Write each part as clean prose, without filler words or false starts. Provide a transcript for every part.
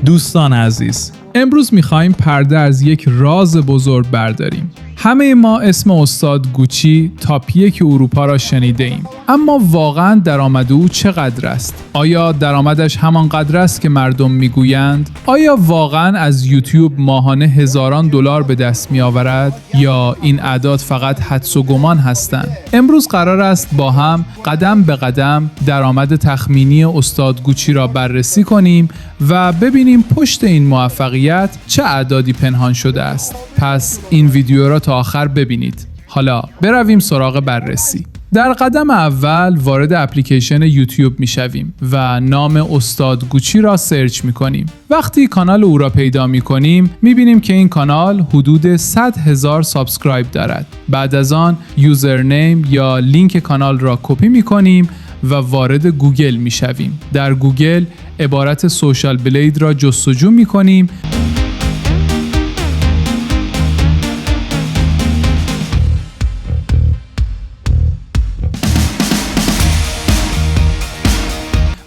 دوستان عزیز، امروز میخوایم پرده از یک راز بزرگ برداریم. همه ما اسم استاد گوچی تاپ 1 اروپا را شنیده ایم، اما واقعاً درآمد او چقدر است؟ آیا درآمدش همانقدر است که مردم میگویند؟ آیا واقعاً از یوتیوب ماهانه هزاران دلار به دست میآورد یا این اعداد فقط حدس و گمان هستند؟ امروز قرار است با هم قدم به قدم درآمد تخمینی استاد گوچی را بررسی کنیم و ببینیم پشت این موفقیت چه اعدادی پنهان شده است. پس این ویدیو را تا آخر ببینید. حالا برویم سراغ بررسی. در قدم اول وارد اپلیکیشن یوتیوب میشویم و نام استاد گوچی را سرچ میکنیم. وقتی کانال او را پیدا میکنیم میبینیم که این کانال حدود 100,000 سابسکرایب دارد. بعد از آن یوزرنیم یا لینک کانال را کپی میکنیم و وارد گوگل میشویم. در گوگل عبارت سوشال بلید را جستجو میکنیم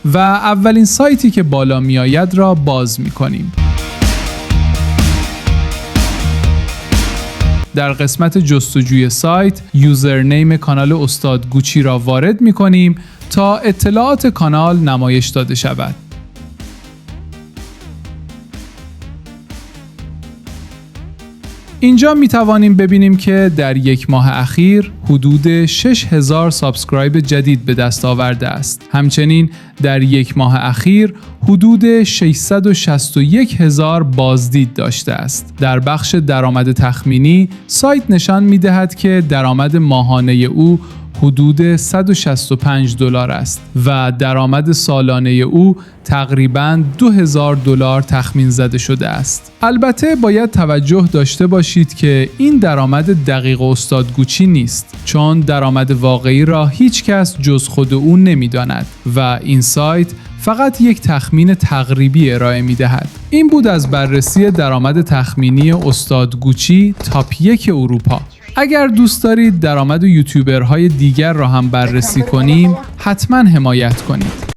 و اولین سایتی که بالا می آید را باز می کنیم. در قسمت جستجوی سایت یوزرنیم کانال استاد گوچی را وارد می کنیم تا اطلاعات کانال نمایش داده شود. اینجا می توانیم ببینیم که در یک ماه اخیر حدود 6,000 سابسکرایب جدید به دست آورده است. همچنین در یک ماه اخیر حدود 661,000 بازدید داشته است. در بخش درآمد تخمینی سایت نشان می دهد که درآمد ماهانه او حدود 165 دلار است و درآمد سالانه او تقریباً 2,000 دلار تخمین زده شده است. البته باید توجه داشته باشید که این درآمد دقیق استاد گوچی نیست، چون درآمد واقعی را هیچ کس جز خود او نمی‌داند و این سایت فقط یک تخمین تقریبی ارائه می‌دهد. این بود از بررسی درآمد تخمینی استاد گوچی تاپ 1 اروپا. اگر دوست دارید درآمد یوتیوبرهای دیگر را هم بررسی کنیم، حتما حمایت کنید.